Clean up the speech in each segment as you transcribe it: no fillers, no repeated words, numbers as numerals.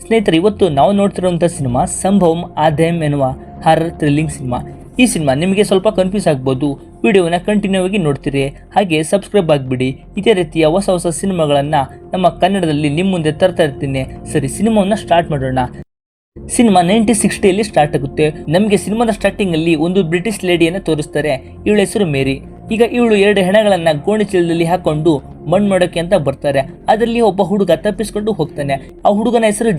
ಸ್ನೇಹಿತರೆ, ಇವತ್ತು ನಾವು ನೋಡ್ತಿರುವಂಥ ಸಿನಿಮಾ ಸಂಭವಂ ಆದಾಯಂ ಎನ್ನುವ ಹಾರರ್ ಥ್ರಿಲ್ಲಿಂಗ್ ಸಿನಿಮಾ. ಈ ಸಿನಿಮಾ ನಿಮಗೆ ಸ್ವಲ್ಪ ಕನ್ಫ್ಯೂಸ್ ಆಗ್ಬೋದು. ವಿಡಿಯೋನ ಕಂಟಿನ್ಯೂ ಆಗಿ ನೋಡ್ತೀರಿ, ಹಾಗೆ ಸಬ್ಸ್ಕ್ರೈಬ್ ಆಗಿಬಿಡಿ. ಇದೇ ರೀತಿಯ ಹೊಸ ಹೊಸ ಸಿನಿಮಾಗಳನ್ನು ನಮ್ಮ ಕನ್ನಡದಲ್ಲಿ ನಿಮ್ಮ ಮುಂದೆ ತರ್ತಾ ಇರ್ತೀನಿ. ಸರಿ, ಸಿನಿಮಾವನ್ನು ಸ್ಟಾರ್ಟ್ ಮಾಡೋಣ. ಸಿನಿಮಾ 1960 ಸ್ಟಾರ್ಟ್ ಆಗುತ್ತೆ. ನಮಗೆ ಸಿನಿಮಾದ ಸ್ಟಾರ್ಟಿಂಗ್ ಅಲ್ಲಿ ಒಂದು ಬ್ರಿಟಿಷ್ ಲೇಡಿಯನ್ನು ತೋರಿಸ್ತಾರೆ. ಇವಳ ಹೆಸರು ಮೇರಿ. ಈಗ ಇವಳು 2 ಹೆಣಗಳನ್ನ ಗೋಣಿ ಚೀಲದಲ್ಲಿ ಹಾಕೊಂಡು ಮಣ್ಣು ಮಾಡೋಕೆ ಅಂತ ಬರ್ತಾರೆ. ಅದರಲ್ಲಿ ಒಬ್ಬ ಹುಡುಗ ತಪ್ಪಿಸ್ಕೊಂಡು ಹೋಗ್ತಾನೆ. ಆ ಹುಡುಗನ ಹೆಸರು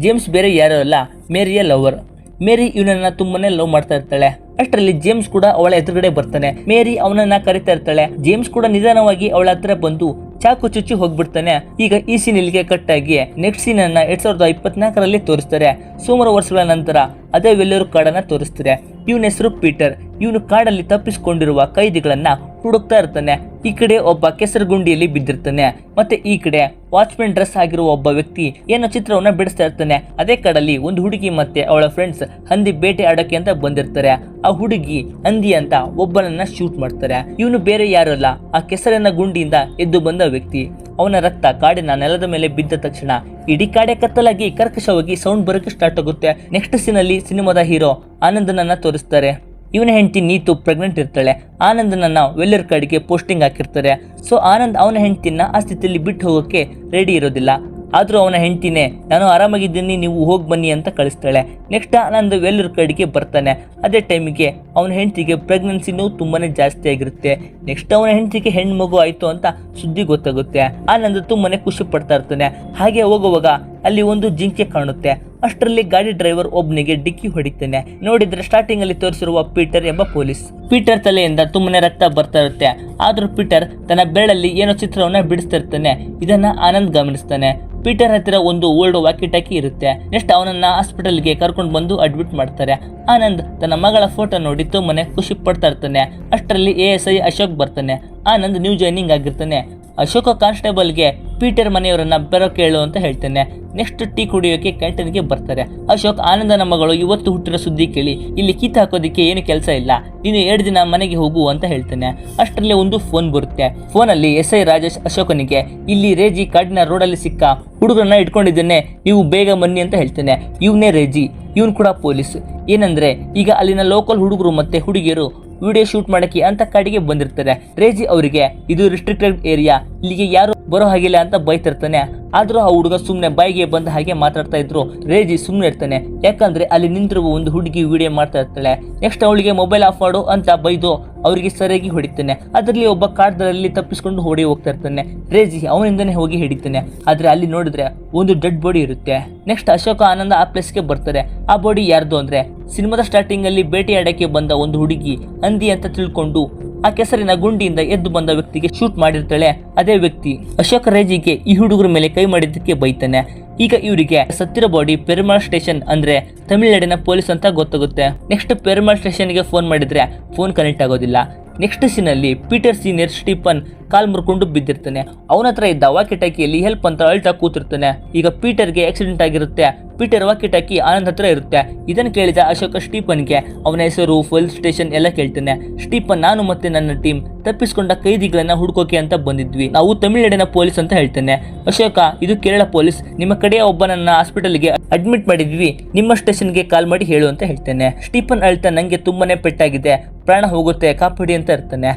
ಜೇಮ್ಸ್ ಬೇರೆ ಯಾರೋ ಅಲ್ಲ, ಮೇರಿಯ ಲವರ್. ಮೇರಿ ಇವನನ್ನ ತುಂಬಾನೇ ಲವ್ ಮಾಡ್ತಾ ಇರ್ತಾಳೆ. ಅಷ್ಟರಲ್ಲಿ ಜೇಮ್ಸ್ ಕೂಡ ಅವಳ ಎದುರುಗಡೆ ಬರ್ತಾನೆ. ಮೇರಿ ಅವನನ್ನ ಕರಿತಾ ಇರ್ತಾಳೆ. ಜೇಮ್ಸ್ ಕೂಡ ನಿಧಾನವಾಗಿ ಅವಳ ಹತ್ರ ಬಂದು ಚಾಕು ಚುಚ್ಚಿ ಹೋಗ್ಬಿಡ್ತಾನೆ. ಈಗ ಈ ಸೀನ್ ಇಲ್ಲಿಗೆ ಕಟ್ ಆಗಿ ನೆಕ್ಸ್ಟ್ ಸೀನ್ ಅನ್ನ 2024 ತೋರಿಸ್ತಾರೆ. ಸುಮಾರು ವರ್ಷಗಳ ನಂತರ ಅದೇ ವೆಲ್ಲೂರು ಕಾಡನ್ನ ತೋರಿಸ್ತಾರೆ. ಇವನ ಹೆಸರು ಪೀಟರ್. ಇವನು ಕಾಡಲ್ಲಿ ತಪ್ಪಿಸಿಕೊಂಡಿರುವ ಕೈದಿಗಳನ್ನ ಹುಡುಕ್ತಾ ಇರ್ತಾನೆ. ಈ ಕಡೆ ಒಬ್ಬ ಕೆಸರು ಗುಂಡಿಯಲ್ಲಿ ಬಿದ್ದಿರ್ತಾನೆ. ಮತ್ತೆ ಈ ಕಡೆ ವಾಚ್ಮೆನ್ ಡ್ರೆಸ್ ಆಗಿರುವ ಒಬ್ಬ ವ್ಯಕ್ತಿ ಏನೋ ಚಿತ್ರವನ್ನ ಬಿಡಿಸ್ತಾ ಇರ್ತಾನೆ. ಅದೇ ಕಾಡಲ್ಲಿ ಒಂದು ಹುಡುಗಿ ಮತ್ತೆ ಅವಳ ಫ್ರೆಂಡ್ಸ್ ಹಂದಿ ಬೇಟೆ ಆಡೋಕೆ ಅಂತ ಬಂದಿರ್ತಾರೆ. ಆ ಹುಡುಗಿ ಹಂದಿ ಅಂತ ಒಬ್ಬನನ್ನ ಶೂಟ್ ಮಾಡ್ತಾರೆ. ಇವನು ಬೇರೆ ಯಾರು ಅಲ್ಲ, ಆ ಕೆಸರಿನ ಗುಂಡಿಯಿಂದ ಎದ್ದು ಬಂದ ವ್ಯಕ್ತಿ. ಅವನ ರಕ್ತ ಕಾಡಿನ ನೆಲದ ಮೇಲೆ ಬಿದ್ದ ತಕ್ಷಣ ಇಡೀ ಕಾಡೆ ಕತ್ತಲಾಗಿ ಕರ್ಕಶವಾಗಿ ಸೌಂಡ್ ಬರೋಕೆ ಸ್ಟಾರ್ಟ್ ಆಗುತ್ತೆ. ನೆಕ್ಸ್ಟ್ ಸೀನ್ ಅಲ್ಲಿ ಸಿನಿಮಾದ ಹೀರೋ ಆನಂದನನ್ನ ತೋರಿಸ್ತಾರೆ. ಇವನ ಹೆಂಡತಿ ನೀತು ಪ್ರೆಗ್ನೆಂಟ್ ಇರ್ತಾಳೆ. ಆನಂದನನ್ನ ವೆಲ್ಲರ್ ಕಾಡಿಗೆ ಪೋಸ್ಟಿಂಗ್ ಹಾಕಿರ್ತಾರೆ. ಸೊ ಆನಂದ್ ಅವನ ಹೆಂಡತಿನ ಆ ಸ್ಥಿತಿಯಲ್ಲಿ ಬಿಟ್ಟು ಹೋಗೋಕೆ ರೆಡಿ ಇರೋದಿಲ್ಲ. ಆದ್ರೂ ಅವನ ಹೆಂಡತಿನೇ ನಾನು ಆರಾಮಾಗಿದ್ದೀನಿ, ನೀವು ಹೋಗಿ ಬನ್ನಿ ಅಂತ ಕಳಿಸ್ತಾಳೆ. ನೆಕ್ಸ್ಟ್ ಆನಂದ್ ವೆಲ್ಲೂರ್ ಕಾಡಿಗೆ ಬರ್ತಾನೆ. ಅದೇ ಟೈಮಿಗೆ ಅವನ ಹೆಂಡತಿಗೆ ಪ್ರೆಗ್ನೆನ್ಸಿನೂ ತುಂಬಾನೇ ಜಾಸ್ತಿ ಆಗಿರುತ್ತೆ. ನೆಕ್ಸ್ಟ್ ಅವನ ಹೆಂಡತಿಗೆ ಹೆಣ್ಣು ಮಗು ಆಯ್ತು ಅಂತ ಸುದ್ದಿ ಗೊತ್ತಾಗುತ್ತೆ. ಆನಂದ್ ತುಂಬಾನೇ ಖುಷಿ ಪಡ್ತಾ ಇರ್ತಾನೆ. ಹಾಗೆ ಹೋಗುವಾಗ ಅಲ್ಲಿ ಒಂದು ಜಿಂಕೆ ಕಾಣುತ್ತೆ. ಅಷ್ಟರಲ್ಲಿ ಗಾಡಿ ಡ್ರೈವರ್ ಒಬ್ಬನಿಗೆ ಡಿಕ್ಕಿ ಹೊಡಿತಾನೆ. ನೋಡಿದ್ರೆ ಸ್ಟಾರ್ಟಿಂಗ್ ಅಲ್ಲಿ ತೋರಿಸಿರುವ ಪೀಟರ್ ಎಂಬ ಪೊಲೀಸ್. ಪೀಟರ್ ತಲೆಯಿಂದ ತುಂಬಾನೇ ರಕ್ತ ಬರ್ತಾ ಇರುತ್ತೆ. ಆದ್ರೂ ಪೀಟರ್ ತನ್ನ ಬೆರಳಲ್ಲಿ ಏನೋ ಚಿತ್ರವನ್ನ ಬಿಡಿಸ್ತಾ ಇರ್ತಾನೆ. ಇದನ್ನ ಆನಂದ್ ಗಮನಿಸ್ತಾನೆ. ಪೀಟರ್ ಹತ್ತಿರ ಒಂದು ಓಲ್ಡ್ ವಾಕಿಟಾಕಿ ಇರುತ್ತೆ. ನೆಕ್ಸ್ಟ್ ಅವನನ್ನ ಹಾಸ್ಪಿಟಲ್ಗೆ ಕರ್ಕೊಂಡು ಬಂದು ಅಡ್ಮಿಟ್ ಮಾಡ್ತಾರೆ. ಆನಂದ್ ತನ್ನ ಮಗಳ ಫೋಟೋ ನೋಡಿ ತುಂಬಾನೇ ಖುಷಿ ಪಡ್ತಾ ಇರ್ತಾನೆ. ಅಷ್ಟರಲ್ಲಿ ASI ಅಶೋಕ್ ಬರ್ತಾನೆ. ಆನಂದ್ ನ್ಯೂ ಜಾಯ್ನಿಂಗ್ ಆಗಿರ್ತಾನೆ. ಅಶೋಕ ಕಾನ್ಸ್ಟೇಬಲ್ಗೆ ಪೀಟರ್ ಮನೆಯವರನ್ನ ಬರೋಕೆ ಹೇಳು ಅಂತ ಹೇಳ್ತಾನೆ. ನೆಕ್ಸ್ಟ್ ಟೀ ಕುಡಿಯೋಕೆ ಕ್ಯಾಂಟೀನ್ಗೆ ಬರ್ತಾರೆ. ಅಶೋಕ್ ಆನಂದನ ಮಗಳು ಇವತ್ತು ಹುಟ್ಟಿರೋ ಸುದ್ದಿ ಕೇಳಿ ಇಲ್ಲಿ ಕಿತ್ತು ಹಾಕೋದಿಕ್ಕೆ ಏನು ಕೆಲಸ ಇಲ್ಲ, ನೀನು 2 ದಿನ ಮನೆಗೆ ಹೋಗು ಅಂತ ಹೇಳ್ತಾನೆ. ಅಷ್ಟರಲ್ಲಿ ಒಂದು ಫೋನ್ ಬರುತ್ತೆ. ಫೋನಲ್ಲಿ SI ರಾಜೇಶ್ ಅಶೋಕನಿಗೆ ಇಲ್ಲಿ ರೇಜಿ ಕಾಡಿನ ರೋಡಲ್ಲಿ ಸಿಕ್ಕ ಹುಡುಗರನ್ನ ಇಟ್ಕೊಂಡಿದ್ದೇನೆ, ನೀವು ಬೇಗ ಬನ್ನಿ ಅಂತ ಹೇಳ್ತಾನೆ. ಇವನೇ ರೇಜಿ. ಇವನು ಕೂಡ ಪೊಲೀಸ್. ಏನಂದ್ರೆ ಈಗ ಅಲ್ಲಿನ ಲೋಕಲ್ ಹುಡುಗರು ಮತ್ತೆ ಹುಡುಗಿಯರು ವಿಡಿಯೋ ಶೂಟ್ ಮಾಡಕ್ಕೆ ಅಂತ ಕಾಡಿಗೆ ಬಂದಿರ್ತಾರೆ. ರೇಜಿ ಅವರಿಗೆ ಇದು ರಿಸ್ಟ್ರಿಕ್ಟೆಡ್ ಏರಿಯಾ, ಇಲ್ಲಿಗೆ ಯಾರು ಬರೋ ಹಾಗಿಲ್ಲ ಅಂತ ಬೈತಿರ್ತಾನೆ. ಆದ್ರೂ ಆ ಹುಡುಗ ಸುಮ್ನೆ ಬಾಯಿಗೆ ಬಂದ ಹಾಗೆ ಮಾತಾಡ್ತಾ ಇದ್ರು. ರೇಜಿ ಸುಮ್ನೆ ಇರ್ತಾನೆ, ಯಾಕಂದ್ರೆ ಅಲ್ಲಿ ನಿಂತಿರುವ ಒಂದು ಹುಡುಗಿ ವಿಡಿಯೋ ಮಾಡ್ತಾ ಇರ್ತಾಳೆ. ನೆಕ್ಸ್ಟ್ ಅವಳಿಗೆ ಮೊಬೈಲ್ ಆಫ್ ಮಾಡು ಅಂತ ಬೈದು ಅವರಿಗೆ ಸರಿಯಾಗಿ ಹೊಡಿತಾನೆ. ಅದರಲ್ಲಿ ಒಬ್ಬ ಕಾಡ್ದಲ್ಲಿ ತಪ್ಪಿಸ್ಕೊಂಡು ಓಡಿ ಹೋಗ್ತಾ ಇರ್ತಾನೆ. ರೇಜಿ ಅವನಿಂದನೇ ಹೋಗಿ ಹಿಡಿತಾನೆ. ಆದ್ರೆ ಅಲ್ಲಿ ನೋಡಿದ್ರೆ ಒಂದು ಡೆಡ್ ಬಾಡಿ ಇರುತ್ತೆ. ನೆಕ್ಸ್ಟ್ ಅಶೋಕ ಆನಂದ ಆ ಪ್ಲೇಸ್ಗೆ ಬರ್ತಾರೆ. ಆ ಬಾಡಿ ಯಾರ್ದು ಅಂದ್ರೆ ಸಿನಿಮಾದ ಸ್ಟಾರ್ಟಿಂಗ್ ಅಲ್ಲಿ ಬೇಟೆಯಾಡಕ್ಕೆ ಬಂದ ಒಂದು ಹುಡುಗಿ ಹಂದಿ ಅಂತ ತಿಳ್ಕೊಂಡು ಆ ಕೆಸರಿನ ಗುಂಡಿಯಿಂದ ಎದ್ದು ಬಂದ ವ್ಯಕ್ತಿಗೆ ಶೂಟ್ ಮಾಡಿರ್ತಾಳೆ. ಅದೇ ವ್ಯಕ್ತಿ ಅಶೋಕ ರೇಜಿಗೆ ಈ ಹುಡುಗರ ಮೇಲೆ ಕೈ ಮಾಡಿದ್ದಕ್ಕೆ ಬೈತಾನೆ. ಈಗ ಇವರಿಗೆ ಸತ್ತಿರೋ ಬಾಡಿ ಪೆರುಮಾಳ್ ಸ್ಟೇಷನ್ ಅಂದ್ರೆ ತಮಿಳುನಾಡಿನ ಪೊಲೀಸ್ ಅಂತ ಗೊತ್ತಾಗುತ್ತೆ. ನೆಕ್ಸ್ಟ್ ಪೆರುಮಾಳ್ ಸ್ಟೇಷನ್ಗೆ ಫೋನ್ ಮಾಡಿದ್ರೆ ಫೋನ್ ಕನೆಕ್ಟ್ ಆಗೋದಿಲ್ಲ. ನೆಕ್ಸ್ಟ್ ಸೀನ್ ಅಲ್ಲಿ ಪೀಟರ್ ಸೀನಿಯರ್ ಸ್ಟೀಫನ್ ಕಾಲ್ ಮುರ್ಕೊಂಡು ಬಿದ್ದಿರ್ತಾನೆ. ಅವನ ಹತ್ರ ಇದ್ದ ವಾಕಿಟಾಕಿಯಲ್ಲಿ ಹೆಲ್ಪ್ ಅಂತ ಅಳ್ತಾ ಕೂತಿರ್ತಾನೆ. ಈಗ ಪೀಟರ್ಗೆ ಆಕ್ಸಿಡೆಂಟ್ ಆಗಿರುತ್ತೆ. ಪೀಟರ್ ವಾಕಿಟಾಕಿ ಆನಂದ್ ಹತ್ರ ಇರುತ್ತೆ. ಇದನ್ನು ಕೇಳಿದ ಅಶೋಕ ಸ್ಟೀಫನ್ಗೆ ಅವನ ಹೆಸರು, ಪೊಲೀಸ್ ಸ್ಟೇಷನ್ ಎಲ್ಲ ಕೇಳ್ತಾನೆ. ಸ್ಟೀಫನ್ ನಾನು ಮತ್ತೆ ನನ್ನ ಟೀಮ್ ತಪ್ಪಿಸ್ಕೊಂಡ ಕೈದಿಗಳನ್ನ ಹುಡ್ಕೋಕೆ ಅಂತ ಬಂದಿದ್ವಿ, ನಾವು ತಮಿಳುನಾಡಿನ ಪೊಲೀಸ್ ಅಂತ ಹೇಳ್ತಾನೆ. ಅಶೋಕ ಇದು ಕೇರಳ ಪೊಲೀಸ್, ನಿಮ್ಮ ಕಡೆಯ ಒಬ್ಬನನ್ನ ಹಾಸ್ಪಿಟಲ್ಗೆ ಅಡ್ಮಿಟ್ ಮಾಡಿದ್ವಿ, ನಿಮ್ಮ ಸ್ಟೇಷನ್ಗೆ ಕಾಲ್ ಮಾಡಿ ಹೇಳು ಅಂತ ಹೇಳ್ತಾನೆ. ಸ್ಟೀಫನ್ ಅಳ್ತಾ ನಂಗೆ ತುಂಬಾನೇ ಪೆಟ್ಟಾಗಿದೆ, ಪ್ರಾಣ ಹೋಗುತ್ತೆ, ಕಾಪಾಡಿ ಅಂತ ಇರ್ತಾನೆ.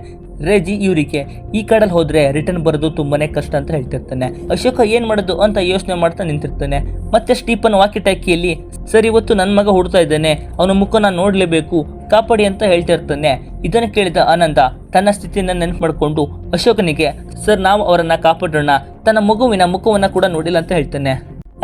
ರೇಜಿ ಇವರಿಗೆ ಈ ಕಾಡಲ್ಲಿ ಹೋದ್ರೆ ರಿಟರ್ನ್ ಬರೋದು ತುಂಬಾನೇ ಕಷ್ಟ ಅಂತ ಹೇಳ್ತಿರ್ತಾನೆ. ಅಶೋಕ ಏನ್ ಮಾಡೋದು ಅಂತ ಯೋಚನೆ ಮಾಡ್ತಾ ನಿಂತಿರ್ತಾನೆ. ಮತ್ತೆ ಸ್ಟೀಫನ್ ವಾಕಿಟಾಕಿಯಲ್ಲಿ ಸರ್ ಇವತ್ತು ನನ್ನ ಮಗ ಹುಡ್ತಾ ಇದ್ದಾನೆ, ಅವನ ಮುಖನ ನೋಡ್ಲೇಬೇಕು, ಕಾಪಾಡಿ ಅಂತ ಹೇಳ್ತಿರ್ತಾನೆ. ಇದನ್ನು ಕೇಳಿದ ಆನಂದ ತನ್ನ ಸ್ಥಿತಿಯನ್ನ ನೆನಪು ಮಾಡಿಕೊಂಡು ಅಶೋಕನಿಗೆ ಸರ್ ನಾವು ಅವರನ್ನ ಕಾಪಾಡೋಣ, ತನ್ನ ಮಗುವಿನ ಮುಖವನ್ನ ಕೂಡ ನೋಡಿಲ್ಲ ಅಂತ ಹೇಳ್ತಾನೆ.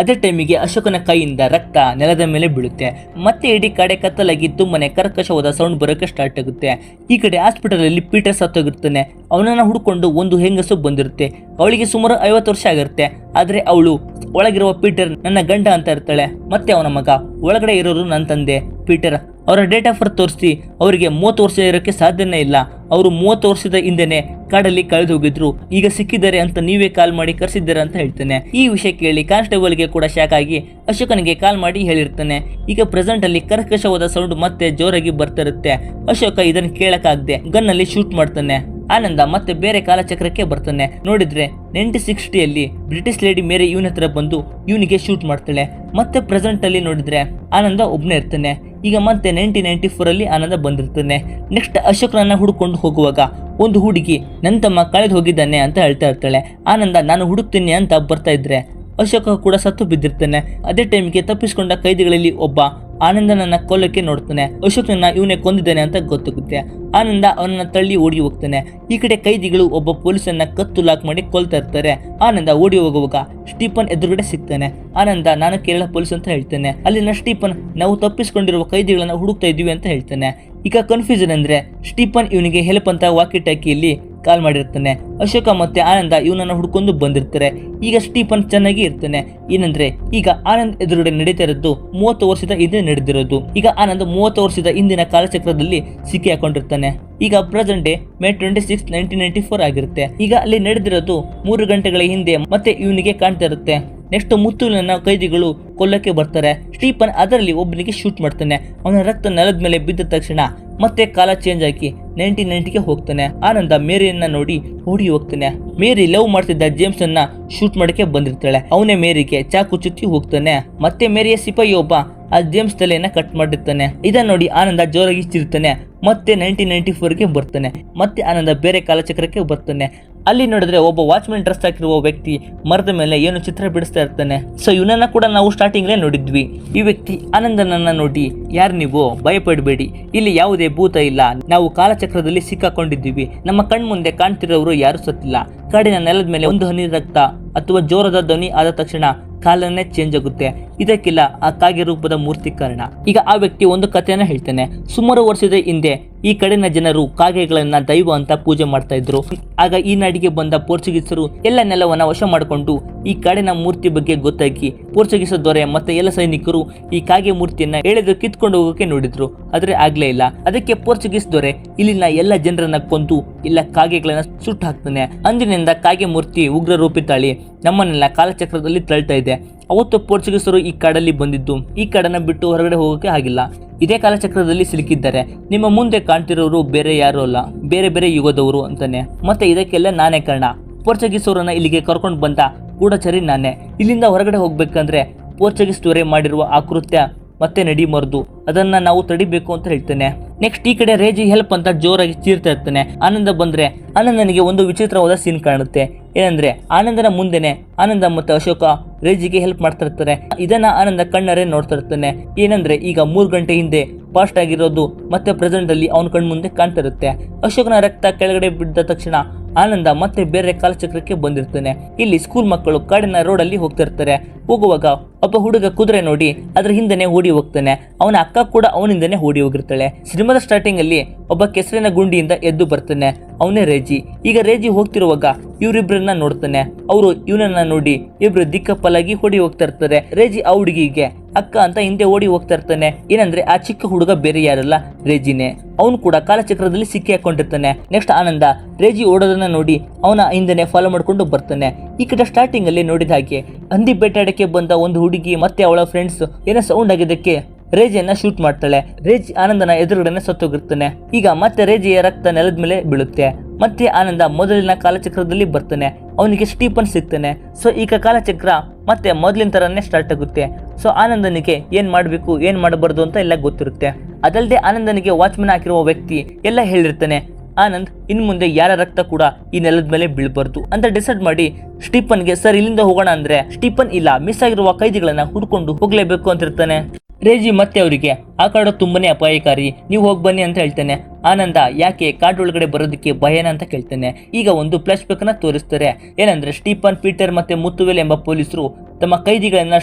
ಅದೇ ಟೈಮಿಗೆ ಅಶೋಕನ ಕೈಯಿಂದ ರಕ್ತ ನೆಲದ ಮೇಲೆ ಬೀಳುತ್ತೆ. ಮತ್ತೆ ಇಡೀ ಕಾಡೆ ಕತ್ತಲಾಗಿ ತುಂಬಾನೇ ಕರ್ಕಶವಾದ ಸೌಂಡ್ ಬರೋಕೆ ಸ್ಟಾರ್ಟ್ ಆಗುತ್ತೆ. ಈ ಕಡೆ ಹಾಸ್ಪಿಟಲ್ ಅಲ್ಲಿ ಪೀಟರ್ ಸತ್ತೋಗಿರ್ತಾನೆ. ಅವನನ್ನ ಹುಡ್ಕೊಂಡು ಒಂದು ಹೆಂಗಸು ಬಂದಿರುತ್ತೆ. ಅವಳಿಗೆ ಸುಮಾರು 50 ವರ್ಷ ಆಗಿರುತ್ತೆ. ಆದ್ರೆ ಅವಳು ಒಳಗಿರುವ ಪೀಟರ್ ನನ್ನ ಗಂಡ ಅಂತ ಇರ್ತಾಳೆ. ಮತ್ತೆ ಅವನ ಮಗ ಒಳಗಡೆ ಇರೋರು ನನ್ನ ತಂದೆ ಪೀಟರ್. ಅವರ ಡೇಟ್ ಆಫ್ ಬರ್ತ್ ತೋರಿಸಿ ಅವರಿಗೆ 30 ವರ್ಷ ಇರೋಕ್ಕೆ ಸಾಧ್ಯನೇ ಇಲ್ಲ. ಅವರು 30 ವರ್ಷದ ಹಿಂದೆನೆ ಕಾಡಲ್ಲಿ ಕಳೆದು ಹೋಗಿದ್ರು, ಈಗ ಸಿಕ್ಕಿದ್ದಾರೆ ಅಂತ ನೀವೇ ಕಾಲ್ ಮಾಡಿ ಕರೆಸಿದ್ದಾರೆ ಅಂತ ಹೇಳ್ತಾನೆ. ಈ ವಿಷಯ ಕೇಳಿ ಕಾನ್ಸ್ಟೇಬಲ್ಗೆ ಕೂಡ ಶಾಕ್ ಆಗಿ ಅಶೋಕನಿಗೆ ಕಾಲ್ ಮಾಡಿ ಹೇಳಿರ್ತಾನೆ. ಈಗ ಪ್ರೆಸೆಂಟ್ ಅಲ್ಲಿ ಕರ್ಕಶವಾದ ಸೌಂಡ್ ಮತ್ತೆ ಜೋರಾಗಿ ಬರ್ತಾ ಇರುತ್ತೆ. ಅಶೋಕ ಇದನ್ನು ಕೇಳಕ್ಕಾಗದೆ ಗನ್ ಅಲ್ಲಿ ಶೂಟ್ ಮಾಡ್ತಾನೆ. ಆನಂದ ಮತ್ತೆ ಬೇರೆ ಕಾಲಚಕ್ರಕ್ಕೆ ಬರ್ತಾನೆ. ನೋಡಿದ್ರೆ 1960ಯಲ್ಲಿ ಬ್ರಿಟಿಷ್ ಲೇಡಿ ಮೇರಿ ಇವನ ಹತ್ರ ಬಂದು ಇವನಿಗೆ ಶೂಟ್ ಮಾಡ್ತಾಳೆ. ಮತ್ತೆ ಪ್ರೆಸೆಂಟ್ ಅಲ್ಲಿ ನೋಡಿದ್ರೆ ಆನಂದ ಒಬ್ನೇ ಇರ್ತಾನೆ. ಈಗ ಮತ್ತೆ 1994 ಅಲ್ಲಿ ಆನಂದ ಬಂದಿರ್ತಾನೆ. ನೆಕ್ಸ್ಟ್ ಅಶೋಕ್ರನ್ನ ಹುಡುಕೊಂಡು ಹೋಗುವಾಗ ಒಂದು ಹುಡುಗಿ ನನ್ನ ತಮ್ಮ ಕಳೆದು ಹೋಗಿದ್ದಾನೆ ಅಂತ ಹೇಳ್ತಾ ಇರ್ತಾಳೆ. ಆನಂದ ನಾನು ಹುಡುಕ್ತೀನಿ ಅಂತ ಬರ್ತಾ ಇದ್ರೆ ಅಶೋಕ ಕೂಡ ಸತ್ತು ಬಿದ್ದಿರ್ತಾನೆ. ಅದೇ ಟೈಮ್ಗೆ ತಪ್ಪಿಸಿಕೊಂಡ ಕೈದಿಗಳಲ್ಲಿ ಒಬ್ಬ ಆನಂದನನ್ನ ಕೊಲ್ಲಕ್ಕೆ ನೋಡ್ತಾನೆ. ಅಶೋಕ್ನನ್ನ ಇವನೇ ಕೊಂದಿದ್ದಾನೆ ಅಂತ ಗೊತ್ತಾಗುತ್ತೆ. ಆನಂದ ಅವನನ್ನ ತಳ್ಳಿ ಓಡಿ ಹೋಗ್ತಾನೆ. ಈ ಕಡೆ ಕೈದಿಗಳು ಒಬ್ಬ ಪೊಲೀಸನ್ನ ಕತ್ತು ಲಾಕ್ ಮಾಡಿ ಕೊಲ್ತಾ ಇರ್ತಾರೆ. ಆನಂದ ಓಡಿ ಹೋಗುವಾಗ ಸ್ಟೀಫನ್ ಎದುರುಗಡೆ ಸಿಗ್ತಾನೆ. ಆನಂದ ನಾನು ಕೇರಳ ಪೊಲೀಸ್ ಅಂತ ಹೇಳ್ತಾನೆ. ಅಲ್ಲಿನ ಸ್ಟೀಫನ್ ನಾವು ತಪ್ಪಿಸಿಕೊಂಡಿರುವ ಕೈದಿಗಳನ್ನ ಹುಡುಕ್ತಾ ಇದೀವಿ ಅಂತ ಹೇಳ್ತಾನೆ. ಈಗ ಕನ್ಫ್ಯೂಷನ್ ಅಂದ್ರೆ ಸ್ಟೀಫನ್ ಇವನಿಗೆ ಹೆಲ್ಪ್ ಅಂತ ವಾಕಿ ಟಾಕಿಯಲ್ಲಿ ಕಾಲ್ ಮಾಡಿರ್ತಾನೆ. ಅಶೋಕ ಮತ್ತೆ ಆನಂದ ಇವನನ್ನ ಹುಡ್ಕೊಂಡು ಬಂದಿರ್ತಾರೆ. ಈಗ ಸ್ಟೀಫನ್ ಚೆನ್ನಾಗಿ ಇರ್ತಾನೆ. ಏನಂದ್ರೆ ಈಗ ಆನಂದ್ ಎದುರುಗಡೆ ನಡೀತಾ ಇರೋದು 30 ವರ್ಷದ ಹಿಂದೆ ನಡೆದಿರೋದು. ಈಗ ಆನಂದ್ 30 ವರ್ಷದ ಹಿಂದಿನ ಕಾಲಚಕ್ರದಲ್ಲಿ ಸಿಕ್ಕಿ ಹಾಕೊಂಡಿರ್ತಾನೆ. ಈಗ ಪ್ರೆಸೆಂಟ್ ಡೇ ಮೇ 26, 1994 ಆಗಿರುತ್ತೆ. ಈಗ ಅಲ್ಲಿ ನಡೆದಿರೋದು 3 ಗಂಟೆಗಳ ಹಿಂದೆ ಮತ್ತೆ ಇವನಿಗೆ ಕಾಣ್ತಾ ಇರುತ್ತೆ. ನೆಕ್ಸ್ಟ್ ಮುತ್ತುಲನ್ನ ಕೈದಿಗಳು ಕೊಲ್ಲಕ್ಕೆ ಬರ್ತಾರೆ. ಸ್ಟೀಫನ್ ಅದರಲ್ಲಿ ಒಬ್ಬನಿಗೆ ಶೂಟ್ ಮಾಡ್ತಾನೆ. ಅವನ ರಕ್ತ ನೆಲದ ಮೇಲೆ ಬಿದ್ದ ತಕ್ಷಣ ಮತ್ತೆ ಕಾಲ ಚೇಂಜ್ ಆಗಿ 1990ಗೆ ಹೋಗ್ತಾನೆ. ಆನಂದ ಮೇರಿಯನ್ನ ನೋಡಿ ಓಡಿ ಹೋಗ್ತಾನೆ. ಮೇರಿ ಲವ್ ಮಾಡ್ತಿದ್ದ ಜೇಮ್ಸ್ ಅನ್ನ ಶೂಟ್ ಮಾಡಕ್ಕೆ ಬಂದಿರ್ತಾಳೆ. ಅವನೇ ಮೇರಿಗೆ ಚಾಕು ಚುಚ್ಚಿ ಹೋಗ್ತಾನೆ. ಮತ್ತೆ ಮೇರಿಯ ಸಿಪಾಯಿ ಒಬ್ಬ ಆ ಜೇಮ್ಸ್ ತಲೆಯನ್ನ ಕಟ್ ಮಾಡಿರ್ತಾನೆ. ಇದನ್ನ ನೋಡಿ ಆನಂದ ಜೋರಾಗಿ ಚಿರ್ತಾನೆ. ಮತ್ತೆ 1994ಗೆ ಬರ್ತಾನೆ. ಮತ್ತೆ ಆನಂದ ಬೇರೆ ಕಾಲಚಕ್ರಕ್ಕೆ ಬರ್ತಾನೆ. ಅಲ್ಲಿ ನೋಡಿದ್ರೆ ಒಬ್ಬ ವಾಚ್ಮನ್ ಡ್ರೆಸ್ ಹಾಕಿರುವ ವ್ಯಕ್ತಿ ಮರದ ಮೇಲೆ ಏನು ಚಿತ್ರ ಬಿಡಿಸ್ತಾ ಇರ್ತಾನೆ. ಸೊ ಇವನನ್ನ ಕೂಡ ನಾವು ಸ್ಟಾರ್ಟಿಂಗ್ಲೇ ನೋಡಿದ್ವಿ. ಈ ವ್ಯಕ್ತಿ ಆನಂದನನ್ನ ನೋಡಿ ಯಾರು ನೀವು ಭಯಪಡಬೇಡಿ, ಇಲ್ಲಿ ಯಾವುದೇ ಭೂತ ಇಲ್ಲ, ನಾವು ಕಾಲಚಕ್ರದಲ್ಲಿ ಸಿಕ್ಕಾಕೊಂಡಿದ್ದೀವಿ, ನಮ್ಮ ಕಣ್ಮುಂದೆ ಕಾಣ್ತಿರೋರು ಯಾರು ಸತ್ತಿಲ್ಲ. ಕಾಡಿನ ನೆಲದ ಮೇಲೆ ಒಂದು ಹನಿ ರಕ್ತ ಅಥವಾ ಜೋರದ ಧ್ವನಿ ಆದ ತಕ್ಷಣ ಕಾಲನ್ನೇ ಚೇಂಜ್ ಆಗುತ್ತೆ. ಇದಕ್ಕಿಲ್ಲ ಆ ಕಾಗೆ ರೂಪದ ಮೂರ್ತಿ ಕಾರಣ. ಈಗ ಆ ವ್ಯಕ್ತಿ ಒಂದು ಕಥೆಯನ್ನ ಹೇಳ್ತಾನೆ. ಸುಮಾರು ವರ್ಷದ ಹಿಂದೆ ಈ ಕಡೆನ ಜನರು ಕಾಗೆಗಳನ್ನ ದೈವ ಅಂತ ಪೂಜೆ ಮಾಡ್ತಾ ಇದ್ರು. ಆಗ ಈ ನಾಡಿಗೆ ಬಂದ ಪೋರ್ಚುಗೀಸರು ಎಲ್ಲ ನೆಲವನ್ನ ವಶ ಮಾಡಿಕೊಂಡು ಈ ಕಾಡಿನ ಮೂರ್ತಿ ಬಗ್ಗೆ ಗೊತ್ತಾಗಿ ಪೋರ್ಚುಗೀಸ ದೊರೆ ಮತ್ತೆ ಎಲ್ಲ ಸೈನಿಕರು ಈ ಕಾಗೆ ಮೂರ್ತಿಯನ್ನ ಎಳೆದು ಕಿತ್ಕೊಂಡು ಹೋಗೋಕೆ ನೋಡಿದ್ರು. ಆದ್ರೆ ಆಗ್ಲೇ ಇಲ್ಲ. ಅದಕ್ಕೆ ಪೋರ್ಚುಗೀಸ್ ದೊರೆ ಇಲ್ಲಿನ ಎಲ್ಲ ಜನರನ್ನ ಕೊಂದು ಇಲ್ಲ ಕಾಗೆಗಳನ್ನ ಸುಟ್ಟು ಹಾಕ್ತಾನೆ. ಅಂದಿನಿಂದ ಕಾಗೆ ಮೂರ್ತಿ ಉಗ್ರ ರೂಪಿ ತಾಳಿ ನಮ್ಮನ್ನೆಲ್ಲ ಕಾಲಚಕ್ರದಲ್ಲಿ ತಳ್ತಾ ಇದೆ. ಅವತ್ತು ಪೋರ್ಚುಗೀಸರು ಈ ಕಾಡಲ್ಲಿ ಬಂದಿದ್ದು ಈ ಕಾಡನ್ನ ಬಿಟ್ಟು ಹೊರಗಡೆ ಹೋಗೋಕೆ ಆಗಿಲ್ಲ. ಇದೇ ಕಾಲಚಕ್ರದಲ್ಲಿ ಸಿಲುಕಿದ್ದಾರೆ. ನಿಮ್ಮ ಮುಂದೆ ಕಾಣ್ತಿರೋರು ಬೇರೆ ಯಾರು ಅಲ್ಲ, ಬೇರೆ ಬೇರೆ ಯುಗದವರು ಅಂತಾನೆ. ಮತ್ತೆ ಇದಕ್ಕೆಲ್ಲ ನಾನೇ ಕಾರಣ. ಪೋರ್ಚುಗೀಸರನ್ನ ಇಲ್ಲಿಗೆ ಕರ್ಕೊಂಡು ಬಂದ ಗೂಢಚಾರಿ ನಾನೇ. ಇಲ್ಲಿಂದ ಹೊರಗಡೆ ಹೋಗ್ಬೇಕಂದ್ರೆ ಪೋರ್ಚುಗೀಸ್ ದೊರೆ ಮಾಡಿರುವ ಆ ಕೃತ್ಯ ಮತ್ತೆ ನಡಿಬಾರ್ದು, ಅದನ್ನ ನಾವು ತಡಿಬೇಕು ಅಂತ ಹೇಳ್ತಾನೆ. ನೆಕ್ಸ್ಟ್ ಈ ಕಡೆ ರೇಜಿ ಹೆಲ್ಪ್ ಅಂತ ಜೋರಾಗಿ ಚೀರ್ತಾ ಇರ್ತಾನೆ. ಆನಂದ ಬಂದ್ರೆ ಆನಂದನಿಗೆ ಒಂದು ವಿಚಿತ್ರವಾದ ಸೀನ್ ಕಾಣುತ್ತೆ. ಏನಂದ್ರೆ ಆನಂದನ ಮುಂದೆನೆ ಆನಂದ ಮತ್ತೆ ಅಶೋಕ ರೇಜಿಗೆ ಹೆಲ್ಪ್ ಮಾಡ್ತಾ ಇರ್ತಾರೆ. ಇದನ್ನ ಆನಂದ ಕಣ್ಣರೇ ನೋಡ್ತಾ ಇರ್ತಾನೆ. ಏನಂದ್ರೆ ಈಗ 3 ಗಂಟೆ ಹಿಂದೆ ಪಾಸ್ಟ್ ಆಗಿರೋದು ಮತ್ತೆ ಪ್ರೆಸೆಂಟ್ ಅಲ್ಲಿ ಅವನ ಕಣ್ ಮುಂದೆ ಕಾಣ್ತಾ ಇರುತ್ತೆ. ಅಶೋಕನ ರಕ್ತ ಕೆಳಗಡೆ ಬಿದ್ದ ತಕ್ಷಣ ಆನಂದ ಮತ್ತೆ ಬೇರೆ ಕಾಲಚಕ್ರಕ್ಕೆ ಬಂದಿರ್ತಾನೆ. ಇಲ್ಲಿ ಸ್ಕೂಲ್ ಮಕ್ಕಳು ಕಾಡಿನ ರೋಡ್ ಅಲ್ಲಿ ಹೋಗ್ತಾ ಇರ್ತಾರೆ. ಹೋಗುವಾಗ ಒಬ್ಬ ಹುಡುಗ ಕುದುರೆ ನೋಡಿ ಅದ್ರ ಹಿಂದೆನೆ ಓಡಿ ಹೋಗ್ತಾನೆ. ಅವನ ಅಕ್ಕ ಕೂಡ ಅವನಿಂದನೇ ಓಡಿ ಹೋಗಿರ್ತಾಳೆ. ಸಿನಿಮಾದ ಸ್ಟಾರ್ಟಿಂಗ್ ಅಲ್ಲಿ ಒಬ್ಬ ಕೆಸರಿನ ಗುಂಡಿಯಿಂದ ಎದ್ದು ಬರ್ತಾನೆ. ಅವನೇ ರೇಜಿ. ಈಗ ರೇಜಿ ಹೋಗ್ತಿರುವಾಗ ಇವರಿಬ್ಬರನ್ನ ನೋಡ್ತಾನೆ. ಅವರು ಇವನನ್ನ ನೋಡಿ ಇಬ್ರು ದಿಕ್ಕಪ್ಪಲಾಗಿ ಓಡಿ ಹೋಗ್ತಾ ಇರ್ತಾರೆ. ರೇಜಿ ಆ ಹುಡುಗಿಗೆ ಅಕ್ಕ ಅಂತ ಹಿಂದೆ ಓಡಿ ಹೋಗ್ತಾ ಇರ್ತಾನೆ. ಏನಂದ್ರೆ ಆ ಚಿಕ್ಕ ಹುಡುಗ ಬೇರೆ ಯಾರಲ್ಲ, ರೇಜಿನೇ. ಅವನು ಕೂಡ ಕಾಲಚಕ್ರದಲ್ಲಿ ಸಿಕ್ಕಿ ಹಾಕೊಂಡಿರ್ತಾನೆ. ನೆಕ್ಸ್ಟ್ ಆನಂದ ರೇಜಿ ಓಡೋದನ್ನ ನೋಡಿ ಅವನ ಹಿಂದೆನೆ ಫಾಲೋ ಮಾಡ್ಕೊಂಡು ಬರ್ತಾನೆ. ಈ ಕಡೆ ಸ್ಟಾರ್ಟಿಂಗ್ ಅಲ್ಲಿ ನೋಡಿದ ಹಾಗೆ ಹಂದಿ ಬೇಟಾಡಕ್ಕೆ ಬಂದ ಒಂದು ಹುಡುಗಿ ಮತ್ತೆ ಅವಳ ಫ್ರೆಂಡ್ಸ್ ಏನೋ ಸೌಂಡ್ ಆಗಿದ್ದಕ್ಕೆ ರೇಜಿಯನ್ನ ಶೂಟ್ ಮಾಡ್ತಾಳೆ. ರೇಜಿ ಆನಂದನ ಎದುರುಗಡೆನೆ ಸತ್ತೋಗಿರ್ತಾನೆ. ಈಗ ಮತ್ತೆ ರೇಜಿಯ ರಕ್ತ ನೆಲದ ಮೇಲೆ ಬೀಳುತ್ತೆ. ಮತ್ತೆ ಆನಂದ ಮೊದಲಿನ ಕಾಲಚಕ್ರದಲ್ಲಿ ಬರ್ತಾನೆ. ಅವನಿಗೆ ಸ್ಟೀಫನ್ ಸಿಗ್ತಾನೆ. ಸೊ ಈಗ ಕಾಲಚಕ್ರ ಮತ್ತೆ ಮೊದಲಿನ ತರನೇ ಸ್ಟಾರ್ಟ್ ಆಗುತ್ತೆ. ಸೊ ಆನಂದನಿಗೆ ಏನ್ ಮಾಡ್ಬೇಕು ಏನ್ ಮಾಡಬಾರ್ದು ಅಂತ ಎಲ್ಲ ಗೊತ್ತಿರುತ್ತೆ. ಅದಲ್ಲದೆ ಆನಂದನಿಗೆ ವಾಚ್ಮನ್ ಹಾಕಿರುವ ವ್ಯಕ್ತಿ ಎಲ್ಲ ಹೇಳಿರ್ತಾನೆ, ಆನಂದ್ ಇನ್ ಮುಂದೆ ಯಾರ ರಕ್ತ ಕೂಡ ಈ ನೆಲದ ಮೇಲೆ ಬೀಳ್ಬಾರ್ದು ಅಂತ ಡಿಸೈಡ್ ಮಾಡಿ ಸ್ಟೀಫನ್ಗೆ ಸರ್ ಇಲ್ಲಿಂದ ಹೋಗೋಣ ಅಂದ್ರೆ ಸ್ಟೀಫನ್ ಇಲ್ಲ, ಮಿಸ್ ಆಗಿರುವ ಕೈದಿಗಳನ್ನ ಹುಡ್ಕೊಂಡು ಹೋಗ್ಲೇಬೇಕು ಅಂತಿರ್ತಾನೆ. ರೇಜಿ ಮತ್ತೆ ಅವರಿಗೆ ಆ ಕಾಡು ತುಂಬಾನೇ ಅಪಾಯಕಾರಿ, ನೀವು ಹೋಗಿ ಬನ್ನಿ ಅಂತ ಹೇಳ್ತಾನೆ. ಆನಂದ ಯಾಕೆ ಕಾಡೊಳಗಡೆ ಬರೋದಕ್ಕೆ ಭಯನ ಅಂತ ಕೇಳ್ತಾನೆ. ಈಗ ಒಂದು ಫ್ಲಾಶ್ ಬ್ಯಾಕ್ ನ ತೋರಿಸ್ತಾರೆ. ಏನಂದ್ರೆ ಸ್ಟೀಫನ್, ಪೀಟರ್ ಮತ್ತೆ ಮುತ್ತುವೆಲ್ ಎಂಬ ಪೊಲೀಸರು ತಮ್ಮ ಕೈದಿಗಳನ್ನ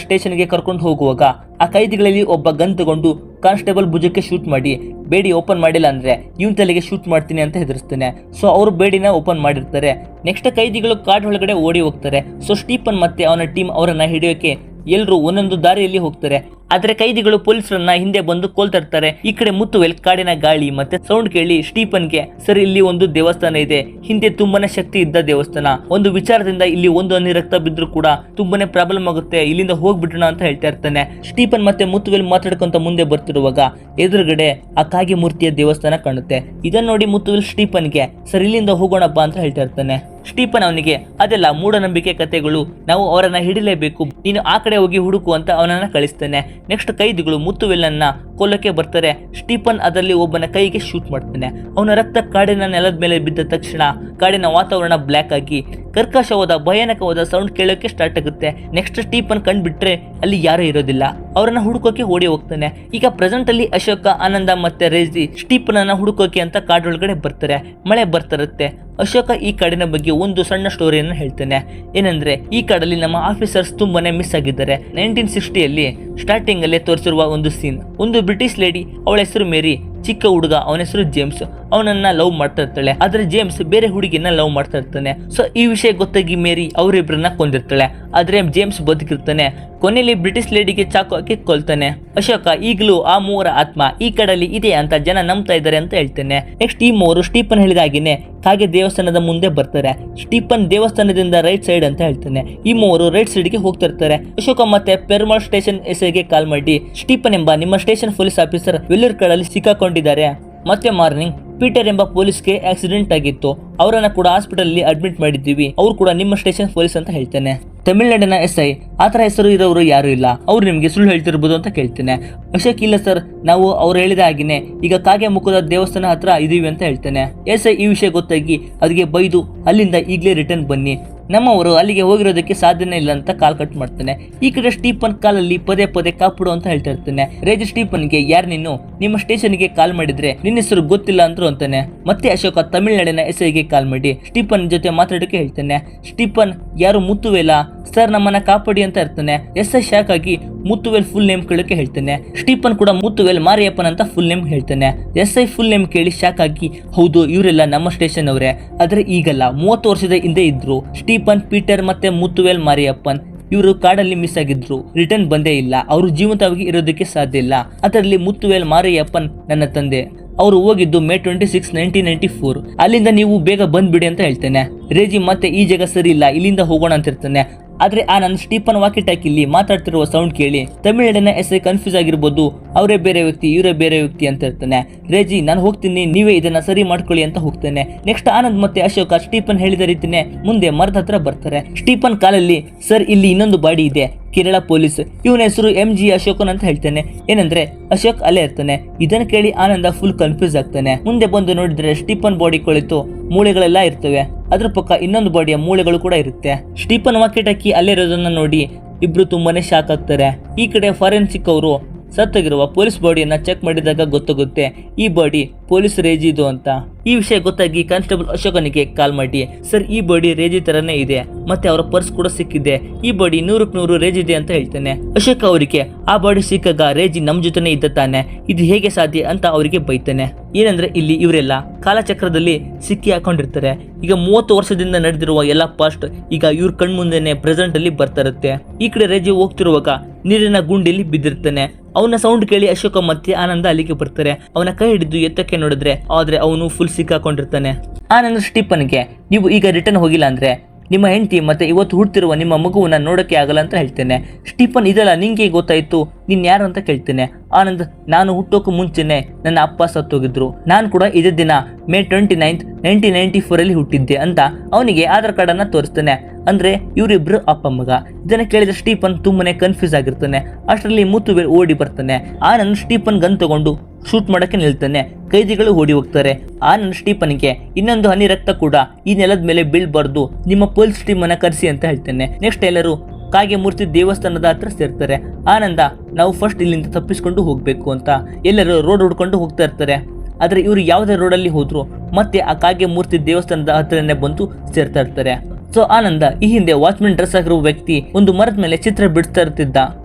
ಸ್ಟೇಷನ್ಗೆ ಕರ್ಕೊಂಡು ಹೋಗುವಾಗ ಆ ಕೈದಿಗಳಲ್ಲಿ ಒಬ್ಬ ಗನ್ ತಗೊಂಡು ಕಾನ್ಸ್ಟೇಬಲ್ ಭುಜಕ್ಕೆ ಶೂಟ್ ಮಾಡಿ ಬೇಡಿ ಓಪನ್ ಮಾಡಿಲ್ಲ ಅಂದ್ರೆ ಇವನ್ ತಲೆಗೆ ಶೂಟ್ ಮಾಡ್ತೀನಿ ಅಂತ ಹೆದರ್ಸ್ತಾನೆ. ಸೊ ಅವರು ಬೇಡಿನ ಓಪನ್ ಮಾಡಿರ್ತಾರೆ. ನೆಕ್ಸ್ಟ್ ಕೈದಿಗಳು ಕಾಡ್ ಒಳಗಡೆ ಓಡಿ ಹೋಗ್ತಾರೆ. ಸೊ ಸ್ಟೀಫನ್ ಮತ್ತೆ ಅವನ ಟೀಮ್ ಅವರನ್ನ ಹಿಡಿಯೋಕೆ ಎಲ್ಲರೂ ಒಂದೊಂದು ದಾರಿಯಲ್ಲಿ ಹೋಗ್ತಾರೆ. ಆದ್ರೆ ಕೈದಿಗಳು ಪೊಲೀಸರನ್ನ ಹಿಂದೆ ಬಂದು ಕೊಲ್ತಾ ಇರ್ತಾರೆ. ಈ ಕಡೆ ಮುತ್ತುವೆಲ್ ಕಾಡಿನ ಗಾಳಿ ಮತ್ತೆ ಸೌಂಡ್ ಕೇಳಿ ಸ್ಟೀಫನ್ಗೆ ಸರ್ ಇಲ್ಲಿ ಒಂದು ದೇವಸ್ಥಾನ ಇದೆ, ಹಿಂದೆ ತುಂಬಾನೇ ಶಕ್ತಿ ಇದ್ದ ದೇವಸ್ಥಾನ, ಒಂದು ವಿಚಾರದಿಂದ ಇಲ್ಲಿ ಒಂದು ಹನಿ ರಕ್ತ ಬಿದ್ರು ಕೂಡ ತುಂಬಾನೇ ಪ್ರಾಬ್ಲಮ್ ಆಗುತ್ತೆ, ಇಲ್ಲಿಂದ ಹೋಗ್ಬಿಡೋಣ ಅಂತ ಹೇಳ್ತಾ ಇರ್ತಾನೆ. ಸ್ಟೀಫನ್ ಮತ್ತೆ ಮುತ್ತುವೆಲ್ ಮಾತಾಡ್ಕೊಂತ ಮುಂದೆ ಬರ್ತಿರುವಾಗ ಎದುರುಗಡೆ ಆ ಕಾಗೆ ಮೂರ್ತಿಯ ದೇವಸ್ಥಾನ ಕಾಣುತ್ತೆ. ಇದನ್ನ ನೋಡಿ ಮುತ್ತುವೆಲ್ ಸ್ಟೀಫನ್ಗೆ ಸರ್ ಇಲ್ಲಿಂದ ಹೋಗೋಣಪ್ಪ ಅಂತ ಹೇಳ್ತಾ ಇರ್ತಾನೆ. ಸ್ಟೀಫನ್ ಅವನಿಗೆ ಅದೆಲ್ಲ ಮೂಢನಂಬಿಕೆ ಕಥೆಗಳು, ನಾವು ಅವರನ್ನ ಹಿಡಿಲೇಬೇಕು, ನೀನು ಆ ಕಡೆ ಹೋಗಿ ಹುಡುಕು ಅಂತ ಅವನನ್ನ ಕಳಿಸ್ತಾನೆ. ನೆಕ್ಸ್ಟ್ ಕೈದಿಗಳು ಮುತ್ತುವೆಲ್ನನ್ನ ಕೊಲ್ಲಕ್ಕೆ ಬರ್ತಾರೆ. ಸ್ಟೀಫನ್ ಅದರಲ್ಲಿ ಒಬ್ಬನ ಕೈಗೆ ಶೂಟ್ ಮಾಡ್ತಾನೆ. ಅವನ ರಕ್ತ ಕಾಡಿನ ನೆಲದ ಮೇಲೆ ಬಿದ್ದ ತಕ್ಷಣ ಕಾಡಿನ ವಾತಾವರಣ ಬ್ಲ್ಯಾಕ್ ಆಗಿ ಕರ್ಕಶವಾದ ಭಯಾನಕವಾದ ಸೌಂಡ್ ಕೇಳೋಕೆ ಸ್ಟಾರ್ಟ್ ಆಗುತ್ತೆ. ನೆಕ್ಸ್ಟ್ ಸ್ಟೀಫನ್ ಕಂಡ್ಬಿಟ್ರೆ ಅಲ್ಲಿ ಯಾರು ಇರೋದಿಲ್ಲ, ಅವರನ್ನ ಹುಡುಕೋಕೆ ಓಡಿ ಹೋಗ್ತಾನೆ. ಈಗ ಪ್ರೆಸೆಂಟ್ ಅಲ್ಲಿ ಅಶೋಕ, ಆನಂದ ಮತ್ತೆ ರೇಜಿ ಸ್ಟೀಫನ್ ಅನ್ನ ಹುಡುಕೋಕೆ ಅಂತ ಕಾಡೊಳಗಡೆ ಬರ್ತಾರೆ. ಮಳೆ ಬರ್ತಿರುತ್ತೆ. ಅಶೋಕ ಈ ಕಾಡಿನ ಬಗ್ಗೆ ಒಂದು ಸಣ್ಣ ಸ್ಟೋರಿಯನ್ನು ಹೇಳ್ತಾನೆ. ಏನಂದ್ರೆ ಈ ಕಾಡಲ್ಲಿ ನಮ್ಮ ಆಫೀಸರ್ಸ್ ತುಂಬಾನೇ ಮಿಸ್ ಆಗಿದ್ದಾರೆ. 1960 ಸ್ಟಾರ್ಟಿಂಗ್ ಅಲ್ಲೇ ತೋರಿಸಿರುವ ಒಂದು ಸೀನ್, ಒಂದು ಬ್ರಿಟಿಷ್ ಲೇಡಿ, ಅವಳ ಹೆಸರು ಮೇರಿ, ಚಿಕ್ಕ ಹುಡುಗ, ಅವನ ಹೆಸರು ಜೇಮ್ಸ್, ಅವನನ್ನ ಲವ್ ಮಾಡ್ತಾ ಇರ್ತಾಳೆ. ಆದ್ರೆ ಜೇಮ್ಸ್ ಬೇರೆ ಹುಡುಗಿನ ಲವ್ ಮಾಡ್ತಾ ಇರ್ತಾನೆ. ಸೊ ಈ ವಿಷಯ ಗೊತ್ತಾಗಿ ಮೇರಿ ಅವರಿಬ್ಬರನ್ನ ಕೊಂದಿರ್ತಾಳೆ. ಆದ್ರೆ ಜೇಮ್ಸ್ ಬದುಕಿರ್ತಾನೆ. ಕೊನೆಯಲ್ಲಿ ಬ್ರಿಟಿಷ್ ಲೇಡಿಗೆ ಚಾಕು ಹಾಕಿ ಕೊಲ್ತಾನೆ. ಅಶೋಕ ಈಗಲೂ ಆ ಮೂವರ ಆತ್ಮ ಈ ಕಡಲ್ಲಿ ಇದೆ ಅಂತ ಜನ ನಂಬ್ತಾ ಇದ್ದಾರೆ ಅಂತ ಹೇಳ್ತಾನೆ. ನೆಕ್ಸ್ಟ್ ಈ ಮೂವರು ಸ್ಟೀಫನ್ ಹೇಳಿದಾಗಿನೇ ಕಾಗೆ ದೇವಸ್ಥಾನದ ಮುಂದೆ ಬರ್ತಾರೆ. ಸ್ಟೀಫನ್ ದೇವಸ್ಥಾನದಿಂದ ರೈಟ್ ಸೈಡ್ ಅಂತ ಹೇಳ್ತಾನೆ. ಈ ಮೂವರು ರೈಟ್ ಸೈಡ್ ಗೆ ಹೋಗ್ತಾ ಇರ್ತಾರೆ. ಅಶೋಕ ಮತ್ತೆ ಪೆರ್ಮಾಳ್ ಸ್ಟೇಷನ್ ಎಸ್ಐಗೆ ಕಾಲ್ ಮಾಡಿ ಸ್ಟೀಫನ್ ಎಂಬ ನಿಮ್ಮ ಸ್ಟೇಷನ್ ಪೊಲೀಸ್ ಆಫೀಸರ್ ವೆಲ್ಲೂರ್ ಕಾಡಲ್ಲಿ ಸಿಕ್ಕಾಕೊಂಡಿದ್ದಾರೆ. ಮತ್ತೆ ಮಾರ್ನಿಂಗ್ ಪೀಟರ್ ಎಂಬ ಪೊಲೀಸ್ಗೆ ಆಕ್ಸಿಡೆಂಟ್ ಆಗಿತ್ತು, ಅವರನ್ನ ಕೂಡ ಹಾಸ್ಪಿಟಲ್ ಅಲ್ಲಿ ಅಡ್ಮಿಟ್ ಮಾಡಿದ್ದೀವಿ, ಅವ್ರು ಕೂಡ ನಿಮ್ಮ ಸ್ಟೇಷನ್ ಪೊಲೀಸ್ ಅಂತ ಹೇಳ್ತಾನೆ. ತಮಿಳ್ನಾಡಿನ ಎಸ್ಐ ಆತರ ಹೆಸರು ಇರೋರು ಯಾರು ಇಲ್ಲ, ಅವ್ರು ನಿಮ್ಗೆ ಸುಳ್ಳು ಹೇಳ್ತಿರ್ಬೋದು ಅಂತ ಕೇಳ್ತೇನೆ. ಅಶೋಕ್ ಇಲ್ಲ ಸರ್, ನಾವು ಅವ್ರು ಹೇಳಿದ ಹಾಗೇನೆ ಈಗ ಕಾಗೆ ಮುಖದ ದೇವಸ್ಥಾನ ಹತ್ರ ಇದೀವಿ ಅಂತ ಹೇಳ್ತೇನೆ. ಎಸ್ಐ ಈ ವಿಷಯ ಗೊತ್ತಾಗಿ ಅದಕ್ಕೆ ಬೈದು ಅಲ್ಲಿಂದ ಈಗಲೇ ರಿಟರ್ನ್ ಬನ್ನಿ, ನಮ್ಮವರು ಅಲ್ಲಿಗೆ ಹೋಗಿರೋದಕ್ಕೆ ಸಾಧ್ಯನೇ ಇಲ್ಲ ಅಂತ ಕಾಲ್ ಕಟ್ ಮಾಡ್ತಾನೆ. ಈ ಕಡೆ ಸ್ಟೀಫನ್ ಕಾಲಲ್ಲಿ ಪದೇ ಪದೇ ಕಾಪಿಡು ಅಂತ ಹೇಳ್ತಾ ಇರ್ತಾನೆ. ರೇಜ್ ಸ್ಟೀಫನ್ಗೆ ಯಾರು ನೀನು, ನಿಮ್ಮ ಸ್ಟೇಷನ್ಗೆ ಕಾಲ್ ಮಾಡಿದ್ರೆ ನಿನ್ನ ಹೆಸರು ಗೊತ್ತಿಲ್ಲ ಅಂತೂ ಅಂತಾನೆ. ಮತ್ತೆ ಅಶೋಕ ತಮಿಳ್ನಾಡಿನ ಎಸ್ಐಗೆ ಕಾಲ್ ಮಾಡಿ ಸ್ಟೀಫನ್ ಜೊತೆ ಮಾತಾಡೋಕೆ ಹೇಳ್ತಾನೆ. ಸ್ಟೀಫನ್ ಯಾರು ಮುತ್ತುವೆಲ ಸರ್ ನಮ್ಮನ್ನ ಕಾಪಾಡಿ ಅಂತ ಇರ್ತಾನೆ. ಎಸ್ಐ ಶಾಕ್ ಆಗಿ ಮುತ್ತುವೆಲ್ ಫುಲ್ ನೇಮ್ ಕೇಳೋಕೆ ಹೇಳ್ತಾನೆ. ಸ್ಟೀಫನ್ ಕೂಡ ಮುತ್ತುವೆಲ್ ಮಾರಿಯಪ್ಪನ್ ಅಂತ ಫುಲ್ ನೇಮ್ ಹೇಳ್ತಾನೆ. ಎಸ್ಐ ಫುಲ್ ನೇಮ್ ಕೇಳಿ ಶಾಕ್ ಆಗಿ ಹೌದು ಇವರೆಲ್ಲ ನಮ್ಮ ಸ್ಟೇಷನ್ ಅವರೇ, ಆದ್ರೆ ಈಗಲ್ಲ 30 ವರ್ಷದ ಹಿಂದೆ ಇದ್ರು. ಸ್ಟೀಫನ್, ಪೀಟರ್ ಮತ್ತೆ ಮುತ್ತುವೆಲ್ ಮಾರಿಯಪ್ಪನ್ ಇವರು ಕಾಡಲ್ಲಿ ಮಿಸ್ ಆಗಿದ್ರು, ರಿಟರ್ನ್ ಬಂದೇ ಇಲ್ಲ, ಅವರು ಜೀವಂತವಾಗಿ ಇರೋದಕ್ಕೆ ಸಾಧ್ಯ ಇಲ್ಲ. ಅದರಲ್ಲಿ ಮುತ್ತುವೆಲ್ ಮಾರಿಯಪ್ಪನ್ ನನ್ನ ತಂದೆ, ಅವರು ಹೋಗಿದ್ದು May 26, 1994. ಅಲ್ಲಿಂದ ನೀವು ಬೇಗ ಬಂದ್ಬಿಡಿ ಅಂತ ಹೇಳ್ತೇನೆ. ರೇಜಿ ಮತ್ತೆ ಈ ಜಾಗ ಸರಿ ಇಲ್ಲ, ಇಲ್ಲಿಂದ ಹೋಗೋಣ ಅಂತ ಇರ್ತಾನೆ. ಆದ್ರೆ ಆನಂದ್ ಸ್ಟೀಫನ್ ವಾಕಿ ಟಾಕಿಲಿ ಮಾತಾಡ್ತಿರುವ ಸೌಂಡ್ ಕೇಳಿ ತಮಿಳ್ನಾಡಿನ ಎಸ್ಐ ಕನ್ಫ್ಯೂಸ್ ಆಗಿರ್ಬೋದು, ಅವರೇ ಬೇರೆ ವ್ಯಕ್ತಿ ಇವರೇ ಬೇರೆ ವ್ಯಕ್ತಿ ಅಂತ ಇರ್ತಾನೆ. ರೇಜಿ ನಾನು ಹೋಗ್ತೀನಿ, ನೀವೇ ಇದನ್ನ ಸರಿ ಮಾಡ್ಕೊಳ್ಳಿ ಅಂತ ಹೋಗ್ತಾನೆ. ನೆಕ್ಸ್ಟ್ ಆನಂದ್ ಮತ್ತೆ ಅಶೋಕ ಸ್ಟೀಫನ್ ಹೇಳಿದ ರೀತಿನೇ ಮುಂದೆ ಮರದ ಹತ್ರ ಬರ್ತಾರೆ. ಸ್ಟೀಫನ್ ಕಾಲಲ್ಲಿ ಸರ್ ಇಲ್ಲಿ ಇನ್ನೊಂದು ಬಾಡಿ ಇದೆ, ಕೇರಳ ಪೊಲೀಸ್, ಇವನ ಹೆಸರು MG ಅಶೋಕನ್ ಅಂತ ಹೇಳ್ತಾನೆ. ಏನಂದ್ರೆ ಅಶೋಕ್ ಅಲ್ಲೇ ಇರ್ತಾನೆ. ಇದನ್ನ ಕೇಳಿ ಆನಂದ ಫುಲ್ ಕನ್ಫ್ಯೂಸ್ ಆಗ್ತಾನೆ. ಮುಂದೆ ಬಂದು ನೋಡಿದ್ರೆ ಸ್ಟೀಫನ್ ಬಾಡಿ ಕೊಳಿತು ಮೂಳೆಗಳೆಲ್ಲ ಇರ್ತವೆ, ಅದ್ರ ಪಕ್ಕ ಇನ್ನೊಂದು ಬಾಡಿಯ ಮೂಳೆಗಳು ಕೂಡ ಇರುತ್ತೆ. ಸ್ಟೀಫನ್ ವಾಕಿಟಾಕಿ ಅಲ್ಲೇ ಇರೋದನ್ನ ನೋಡಿ ಇಬ್ರು ತುಂಬಾನೇ ಶಾಕ್ ಆಗ್ತಾರೆ. ಈ ಕಡೆ ಫಾರೆನ್ಸಿಕ್ ಅವರು ಸತ್ತೋಗಿರುವ ಪೊಲೀಸ್ ಬಾಡಿಯನ್ನ ಚೆಕ್ ಮಾಡಿದಾಗ ಗೊತ್ತಾಗುತ್ತೆ ಈ ಬಾಡಿ ಪೊಲೀಸ್ ರೇಜಿದು ಅಂತ. ಈ ವಿಷಯ ಗೊತ್ತಾಗಿ ಕಾನ್ಸ್ಟೇಬಲ್ ಅಶೋಕನಿಗೆ ಕಾಲ್ ಮಾಡಿ ಸರ್ ಈ ಬಾಡಿ ರೇಜಿ ತರನೇ ಇದೆ, ಮತ್ತೆ ಅವರ ಪರ್ಸ್ ಕೂಡ ಸಿಕ್ಕಿದೆ, ಈ ಬಾಡಿ 100% ರೇಜ್ ಇದೆ ಅಂತ ಹೇಳ್ತಾನೆ. ಅಶೋಕ ಅವರಿಗೆ ಆ ಬಾಡಿ ಸಿಕ್ಕಾಗ ರೇಜಿ ನಮ್ ಜೊತೆನೆ ಇದ್ದ ತಾನೆ, ಇದು ಹೇಗೆ ಸಾಧ್ಯ ಅಂತ ಅವರಿಗೆ ಬೈತಾನೆ. ಏನಂದ್ರೆ ಇಲ್ಲಿ ಇವರೆಲ್ಲ ಕಾಲಚಕ್ರದಲ್ಲಿ ಸಿಕ್ಕಿ ಹಾಕೊಂಡಿರ್ತಾರೆ. ಈಗ 30 ವರ್ಷದಿಂದ ನಡೆದಿರುವ ಎಲ್ಲ ಪಾಸ್ಟ್ ಈಗ ಇವ್ರ ಕಣ್ಮುಂದೆನೆ ಪ್ರೆಸೆಂಟ್ ಅಲ್ಲಿ ಬರ್ತಾ ಇರುತ್ತೆ. ಈ ಕಡೆ ರೇಜಿ ಹೋಗ್ತಿರುವಾಗ ನೀರಿನ ಗುಂಡಿಲಿ ಬಿದ್ದಿರ್ತಾನೆ. ಅವನ ಸೌಂಡ್ ಕೇಳಿ ಅಶೋಕ ಮತ್ತೆ ಆನಂದ ಅಲ್ಲಿಗೆ ಬರ್ತಾರೆ. ಅವನ ಕೈ ಹಿಡಿದು ಎತ್ತಕ್ಕೆ ನೋಡಿದ್ರೆ ಆದ್ರೆ ಅವನು ಫುಲ್ ಸಿಕ್ಕಾಕೊಂಡಿರ್ತಾನೆ. ಆನಂದ್ ಸ್ಟೀಫನ್ಗೆ ನೀವು ಈಗ ರಿಟರ್ನ್ ಹೋಗಿಲ್ಲ ಅಂದ್ರೆ ನಿಮ್ಮ ಹೆಂಡತಿ ಮತ್ತೆ ಇವತ್ತು ಹುಡ್ತಿರುವ ನಿಮ್ಮ ಮಗುವನ್ನ ನೋಡಕ್ಕೆ ಆಗಲ್ಲ ಅಂತ ಹೇಳ್ತೇನೆ. ಸ್ಟೀಫನ್ ಇದೆಲ್ಲ ನಿಂಗೆ ಗೊತ್ತಾಯ್ತು, ನೀನ್ ಯಾರು ಅಂತ ಕೇಳ್ತೇನೆ. ಆನಂದ್ ನಾನು ಹುಟ್ಟೋಕು ಮುಂಚೆನೆ ನನ್ನ ಅಪ್ಪ ಸತ್ತೋಗಿದ್ರು, ನಾನು ಕೂಡ ಇದೇ ದಿನ May 29, 1994 ಹುಟ್ಟಿದ್ದೆ ಅಂತ ಅವನಿಗೆ ಆಧಾರ್ ಕಾರ್ಡ್ ಅನ್ನ ತೋರಿಸ್ತಾನೆ. ಅಂದ್ರೆ ಇವರಿಬ್ರು ಅಪ್ಪ ಮಗ. ಇದನ್ನ ಕೇಳಿದ ಸ್ಟೀಫನ್ ತುಂಬಾನೇ ಕನ್ಫ್ಯೂಸ್ ಆಗಿರ್ತಾನೆ. ಅಷ್ಟರಲ್ಲಿ ಮುತ್ತುವೆಲ್ ಓಡಿ ಬರ್ತಾನೆ. ಆನಂದ್ ಸ್ಟೀಫನ್ ಗನ್ ತಗೊಂಡು ಶೂಟ್ ಮಾಡಕ್ಕೆ ನಿಲ್ತಾನೆ. ಕೈದಿಗಳು ಓಡಿ ಹೋಗ್ತಾರೆ. ಆನಂದ್ ಸ್ಟೀಫನ್ಗೆ ಇನ್ನೊಂದು ಹನಿ ರಕ್ತ ಕೂಡ ಈ ನೆಲದ ಮೇಲೆ ಬೀಳ್ಬಾರ್ದು, ನಿಮ್ಮ ಪೊಲೀಸ್ ಟೀಮ್ ಅನ್ನ ಕರೆಸಿ ಅಂತ ಹೇಳ್ತಾನೆ. ನೆಕ್ಸ್ಟ್ ಎಲ್ಲರೂ ಕಾಗೆ ಮೂರ್ತಿ ದೇವಸ್ಥಾನದ ಹತ್ರ ಸೇರ್ತಾರೆ. ಆನಂದ ನಾವು ಫಸ್ಟ್ ಇಲ್ಲಿಂದ ತಪ್ಪಿಸ್ಕೊಂಡು ಹೋಗ್ಬೇಕು ಅಂತ ಎಲ್ಲರೂ ರೋಡ್ ಹುಡ್ಕೊಂಡು ಹೋಗ್ತಾ ಇರ್ತಾರೆ. ಆದ್ರೆ ಇವರು ಯಾವುದೇ ರೋಡಲ್ಲಿ ಹೋದ್ರು ಮತ್ತೆ ಆ ಕಾಗೆ ಮೂರ್ತಿ ದೇವಸ್ಥಾನದ ಹತ್ರನೇ ಬಂದು ಸೇರ್ತಾ ಇರ್ತಾರೆ. ಸೊ ಆನಂದ ಈ ಹಿಂದೆ ವಾಚ್ಮನ್ ಡ್ರೆಸ್ ಆಗಿರುವ ವ್ಯಕ್ತಿ ಒಂದು ಮರದ ಮೇಲೆ ಚಿತ್ರ ಬಿಡಿಸ್ತಾ ಇರ್ತಿದ್ದ.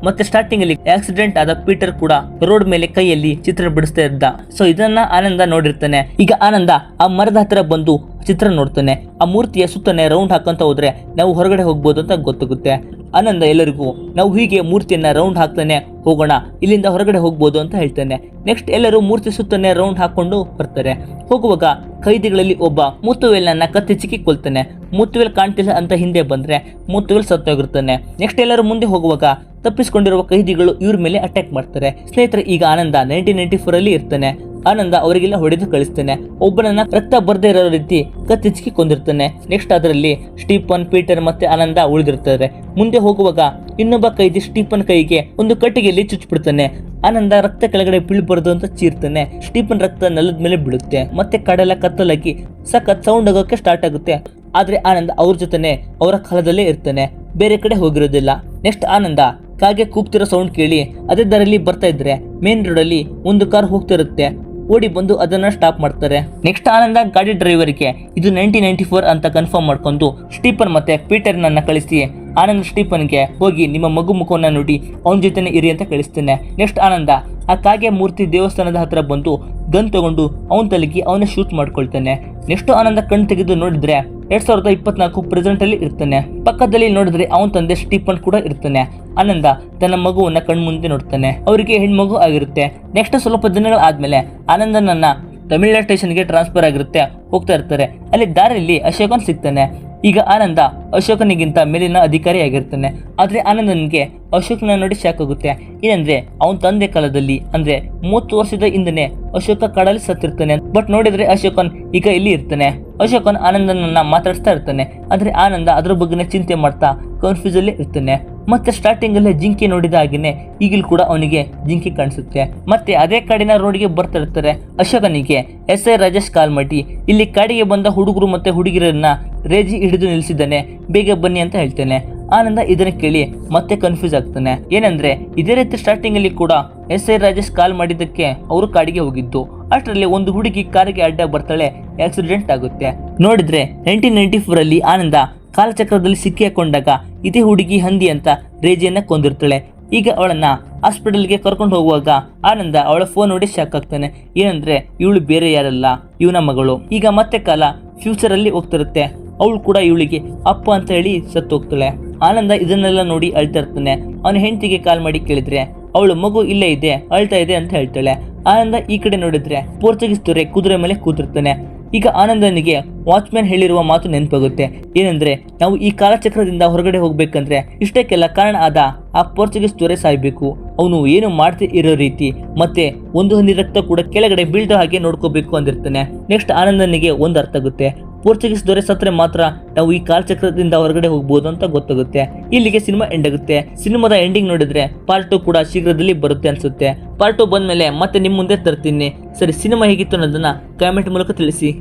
ಮತ್ತೆ ಸ್ಟಾರ್ಟಿಂಗ್ ಅಲ್ಲಿ ಆಕ್ಸಿಡೆಂಟ್ ಆದ ಪೀಟರ್ ಕೂಡ ರೋಡ್ ಮೇಲೆ ಕೈಯಲ್ಲಿ ಚಿತ್ರ ಬಿಡಿಸ್ತಾ ಇದ್ದ. ಸೊ ಇದನ್ನ ಆನಂದ ನೋಡಿರ್ತಾನೆ. ಈಗ ಆನಂದ ಆ ಮರದ ಹತ್ರ ಬಂದು ಚಿತ್ರ ನೋಡ್ತಾನೆ. ಆ ಮೂರ್ತಿಯ ಸುತ್ತನೆ ರೌಂಡ್ ಹಾಕಂತ ಹೋದ್ರೆ ನಾವು ಹೊರಗಡೆ ಹೋಗ್ಬೋದು ಅಂತ ಗೊತ್ತಾಗುತ್ತೆ. ಆನಂದ ಎಲ್ಲರಿಗೂ ನಾವು ಹೀಗೆ ಮೂರ್ತಿಯನ್ನ ರೌಂಡ್ ಹಾಕ್ತಾನೆ ಹೋಗೋಣ, ಇಲ್ಲಿಂದ ಹೊರಗಡೆ ಹೋಗ್ಬೋದು ಅಂತ ಹೇಳ್ತಾನೆ. ನೆಕ್ಸ್ಟ್ ಎಲ್ಲರೂ ಮೂರ್ತಿ ಸುತ್ತನೆ ರೌಂಡ್ ಹಾಕೊಂಡು ಬರ್ತಾರೆ. ಹೋಗುವಾಗ ಕೈದಿಗಳಲ್ಲಿ ಒಬ್ಬ ಮುತ್ತುವೇಲ್ನನ್ನ ಕತ್ತಿಚಿಕ್ಕಿ ಕೊಲ್ತಾನೆ. ಮುತ್ತುವೇಲ್ ಕಾಣ್ತಿಲ್ಲ ಅಂತ ಹಿಂದೆ ಬಂದ್ರೆ ಮುತ್ತುವೇಲ್ ಸತ್ತೋಗಿರ್ತಾನೆ. ನೆಕ್ಸ್ಟ್ ಎಲ್ಲರೂ ಮುಂದೆ ಹೋಗುವಾಗ ತಪ್ಪಿಸಿಕೊಂಡಿರುವ ಕೈದಿಗಳು ಇವ್ರ ಮೇಲೆ ಅಟ್ಯಾಕ್ ಮಾಡ್ತಾರೆ. ಸ್ನೇಹಿತರೆ, ಈಗ ಆನಂದ 1994 ಅಲ್ಲಿ ಇರ್ತಾನೆ. ಆನಂದ ಅವರಿಗೆಲ್ಲ ಹೊಡೆದು ಕಳಿಸ್ತಾನೆ. ಒಬ್ಬನನ್ನ ರಕ್ತ ಬರ್ದೇ ಇರೋ ರೀತಿ ಕತ್ತಿಚ್ಚಿ ಕೊಂದಿರ್ತಾನೆ. ನೆಕ್ಸ್ಟ್ ಅದರಲ್ಲಿ ಸ್ಟೀಫನ್, ಪೀಟರ್ ಮತ್ತೆ ಆನಂದ ಉಳಿದಿರ್ತಾರೆ. ಮುಂದೆ ಹೋಗುವಾಗ ಇನ್ನೊಬ್ಬ ಕೈದಿ ಸ್ಟೀಫನ್ ಕೈಗೆ ಒಂದು ಕಟ್ಟಿಗೆಯಲ್ಲಿ ಚುಚ್ಚಿಬಿಡ್ತಾನೆ. ಆನಂದ ರಕ್ತ ಕೆಳಗಡೆ ಬೀಳ್ಬಾರ್ದು ಅಂತ ಚೀರ್ತಾನೆ. ಸ್ಟೀಫನ್ ರಕ್ತ ನೆಲದ ಮೇಲೆ ಬೀಳುತ್ತೆ. ಮತ್ತೆ ಕಡೆಲ್ಲ ಕತ್ತಲಾಗಿ ಸಖತ್ ಸೌಂಡ್ ಆಗೋಕೆ ಸ್ಟಾರ್ಟ್ ಆಗುತ್ತೆ. ಆದ್ರೆ ಆನಂದ ಅವ್ರ ಜೊತೆನೆ ಅವರ ಕಾಲದಲ್ಲೇ ಇರ್ತಾನೆ, ಬೇರೆ ಕಡೆ ಹೋಗಿರೋದಿಲ್ಲ. ನೆಕ್ಸ್ಟ್ ಆನಂದ ಕಾಗೆ ಕೂಗ್ತಿರೋ ಸೌಂಡ್ ಕೇಳಿ ಅದೇ ದಾರಲ್ಲಿ ಬರ್ತಾ ಇದ್ರೆ ಮೇನ್ ರೋಡ್ ಅಲ್ಲಿ ಒಂದು ಕಾರ್ ಹೋಗ್ತಿರುತ್ತೆ. ಓಡಿ ಬಂದು ಅದನ್ನ ಸ್ಟಾಪ್ ಮಾಡ್ತಾರೆ. ನೆಕ್ಸ್ಟ್ ಆನಂದ ಗಾಡಿ ಡ್ರೈವರ್ಗೆ ಇದು 1994 ಅಂತ ಕನ್ಫರ್ಮ್ ಮಾಡ್ಕೊಂಡು ಸ್ಟೀಫನ್ ಮತ್ತೆ ಪೀಟರ್ ನನ್ನ ಕಳಿಸಿ ಆನಂದ್ ಸ್ಟೀಫನ್ಗೆ ಹೋಗಿ ನಿಮ್ಮ ಮಗು ಮುಖವನ್ನ ನೋಡಿ ಅವನ ಜೊತೆನೆ ಇರಿ ಅಂತ ಕಳಿಸ್ತಾನೆ. ನೆಕ್ಸ್ಟ್ ಆನಂದ ಆ ಕಾಗೆ ಮೂರ್ತಿ ದೇವಸ್ಥಾನದ ಹತ್ರ ಬಂದು ಗನ್ ತಗೊಂಡು ಅವನ ತಲೆಗೆ ಅವನೇ ಶೂಟ್ ಮಾಡ್ಕೊಳ್ತಾನೆ. ನೆಕ್ಸ್ಟ್ ಆನಂದ ಕಣ್ ತೆಗೆದು ನೋಡಿದ್ರೆ 2024 ಪ್ರೆಸೆಂಟ್ ಅಲ್ಲಿ ಇರ್ತಾನೆ. ಪಕ್ಕದಲ್ಲಿ ನೋಡಿದ್ರೆ ಅವನ ತಂದೆ ಸ್ಟೀಫನ್ ಕೂಡ ಇರ್ತಾನೆ. ಆನಂದ ತನ್ನ ಮಗುವನ್ನ ಕಣ್ಮುಂದೆ ನೋಡ್ತಾನೆ. ಅವರಿಗೆ ಹೆಣ್ಮಗು ಆಗಿರುತ್ತೆ. ನೆಕ್ಸ್ಟ್ ಸ್ವಲ್ಪ ದಿನಗಳ ಆದ್ಮೇಲೆ ಆನಂದನನ್ನ ತಮಿಳ್ನಾಡು ಸ್ಟೇಷನ್ಗೆ ಟ್ರಾನ್ಸ್ಫರ್ ಆಗಿರುತ್ತೆ. ಹೋಗ್ತಾ ಇರ್ತಾರೆ. ಅಲ್ಲಿ ದಾರಿಯಲ್ಲಿ ಅಶೋಕನ್ ಸಿಗ್ತಾನೆ. ಈಗ ಆನಂದ ಅಶೋಕನಿಗಿಂತ ಮೇಲಿನ ಅಧಿಕಾರಿ ಆಗಿರ್ತಾನೆ. ಆದ್ರೆ ಆನಂದನಿಗೆ ಅಶೋಕನ ನೋಡಿ ಶಾಕ್ ಆಗುತ್ತೆ. ಏನಂದ್ರೆ ಅವನ ತಂದೆ ಕಾಲದಲ್ಲಿ ಅಂದ್ರೆ 30 ವರ್ಷದ ಹಿಂದನೆ ಅಶೋಕ ಕಾಡಲ್ಲಿ ಸತ್ತಿರ್ತಾನೆ. ಬಟ್ ನೋಡಿದ್ರೆ ಅಶೋಕನ್ ಈಗ ಇಲ್ಲಿ ಇರ್ತಾನೆ. ಅಶೋಕನ್ ಆನಂದನನ್ನ ಮಾತಾಡಿಸ್ತಾ ಇರ್ತಾನೆ. ಆದ್ರೆ ಆನಂದ ಅದ್ರ ಬಗ್ಗೆ ಚಿಂತೆ ಮಾಡ್ತಾ ಕನ್ಫ್ಯೂಸ್ ಅಲ್ಲಿ ಇರ್ತಾನೆ. ಮತ್ತೆ ಸ್ಟಾರ್ಟಿಂಗ್ ಅಲ್ಲೇ ಜಿಂಕೆ ನೋಡಿದ ಹಾಗೇನೆ ಈಗಲೂ ಕೂಡ ಅವನಿಗೆ ಜಿಂಕೆ ಕಾಣಿಸುತ್ತೆ. ಮತ್ತೆ ಅದೇ ಕಾಡಿನ ರೋಡ್ಗೆ ಬರ್ತಾ ಇರ್ತಾರೆ. ಅಶೋಕನಿಗೆ SI ರಾಜೇಶ್ ಕಾಲ್ ಮಾಡಿ ಇಲ್ಲಿ ಕಾಡಿಗೆ ಬಂದ ಹುಡುಗರು ಮತ್ತೆ ಹುಡುಗಿರನ್ನ ರೇಜಿ ಹಿಡಿದು ನಿಲ್ಲಿಸಿದ್ದಾನೆ, ಬೇಗ ಬನ್ನಿ ಅಂತ ಹೇಳ್ತಾನೆ. ಆನಂದ ಇದನ್ನ ಕೇಳಿ ಮತ್ತೆ ಕನ್ಫ್ಯೂಸ್ ಆಗ್ತಾನೆ. ಏನಂದ್ರೆ ಇದೇ ರೀತಿ ಸ್ಟಾರ್ಟಿಂಗ್ ಅಲ್ಲಿ ಕೂಡ SI ರಾಜೇಶ್ ಕಾಲ್ ಮಾಡಿದ್ದಕ್ಕೆ ಅವರು ಕಾಡಿಗೆ ಹೋಗಿದ್ದು. ಅಷ್ಟರಲ್ಲಿ ಒಂದು ಹುಡುಗಿ ಕಾರಿಗೆ ಅಡ್ಡ ಬರ್ತಾಳೆ, ಆಕ್ಸಿಡೆಂಟ್ ಆಗುತ್ತೆ. ನೋಡಿದ್ರೆ 1994 ಅಲ್ಲಿ ಆನಂದ ಕಾಲಚಕ್ರದಲ್ಲಿ ಸಿಕ್ಕಿ ಹಾಕೊಂಡಾಗ ಇದೇ ಹುಡುಗಿ ಹಂದಿ ಅಂತ ರೇಜಿಯನ್ನ ಕೊಂದಿರ್ತಾಳೆ. ಈಗ ಅವಳನ್ನ ಹಾಸ್ಪಿಟಲ್ಗೆ ಕರ್ಕೊಂಡು ಹೋಗುವಾಗ ಆನಂದ ಅವಳ ಫೋನ್ ನೋಡಿ ಶಾಕ್ ಆಗ್ತಾನೆ. ಏನಂದ್ರೆ ಇವಳು ಬೇರೆ ಯಾರಲ್ಲ, ಇವನ ಮಗಳು. ಈಗ ಮತ್ತೆ ಕಾಲ ಫ್ಯೂಚರ್ ಅಲ್ಲಿ ಹೋಗ್ತಿರುತ್ತೆ. ಅವಳು ಕೂಡ ಇವಳಿಗೆ ಅಪ್ಪ ಅಂತ ಹೇಳಿ ಸತ್ತು ಹೋಗ್ತಾಳೆ. ಆನಂದ ಇದನ್ನೆಲ್ಲ ನೋಡಿ ಅಳ್ತಾ ಇರ್ತಾನೆ. ಅವನ ಹೆಂಡತಿಗೆ ಕಾಲ್ ಮಾಡಿ ಕೇಳಿದ್ರೆ ಅವಳು ಮಗು ಇಲ್ಲೇ ಇದೆ, ಅಳ್ತಾ ಇದೆ ಅಂತ ಹೇಳ್ತಾಳೆ. ಆನಂದ ಈ ಕಡೆ ನೋಡಿದ್ರೆ ಪೋರ್ಚುಗೀಸ್ ದೊರೆ ಕುದುರೆ ಮೇಲೆ ಕೂತಿರ್ತಾನೆ. ಈಗ ಆನಂದನಿಗೆ ವಾಚ್ಮ್ಯಾನ್ ಹೇಳಿರುವ ಮಾತು ನೆನಪಾಗುತ್ತೆ. ಏನಂದ್ರೆ ನಾವು ಈ ಕಾಲಚಕ್ರದಿಂದ ಹೊರಗಡೆ ಹೋಗ್ಬೇಕಂದ್ರೆ ಇಷ್ಟಕ್ಕೆಲ್ಲ ಕಾರಣ ಆದ ಆ ಪೋರ್ಚುಗೀಸ್ ದೊರೆ ಸಾಯ್ಬೇಕು. ಅವನು ಏನು ಮಾಡ್ತಿ ಇರೋ ರೀತಿ ಮತ್ತೆ ಒಂದು ಹನಿ ರಕ್ತ ಕೂಡ ಕೆಳಗಡೆ ಬೀಳ್ದ ಹಾಗೆ ನೋಡ್ಕೋಬೇಕು ಅಂದಿರ್ತಾನೆ. ನೆಕ್ಸ್ಟ್ ಆನಂದನಿಗೆ ಒಂದು ಅರ್ಥ ಆಗುತ್ತೆ, ಪೋರ್ಚುಗೀಸ್ ದೊರೆ ಸತ್ರೆ ಮಾತ್ರ ನಾವು ಈ ಕಾಲಚಕ್ರದಿಂದ ಹೊರಗಡೆ ಹೋಗ್ಬೋದು ಅಂತ ಗೊತ್ತಾಗುತ್ತೆ. ಇಲ್ಲಿಗೆ ಸಿನಿಮಾ ಎಂಡ್ ಆಗುತ್ತೆ. ಸಿನಿಮಾದ ಎಂಡಿಂಗ್ ನೋಡಿದ್ರೆ ಪಾರ್ಟ್ 2 ಕೂಡ ಶೀಘ್ರದಲ್ಲಿ ಬರುತ್ತೆ ಅನ್ಸುತ್ತೆ. ಪಾರ್ಟ್ 2 ಬಂದ್ಮೇಲೆ ಮತ್ತೆ ನಿಮ್ ಮುಂದೆ ತರ್ತೀನಿ. ಸರಿ, ಸಿನಿಮಾ ಹೇಗಿತ್ತು ಅನ್ನೋದನ್ನ ಕಾಮೆಂಟ್ ಮೂಲಕ ತಿಳಿಸಿ.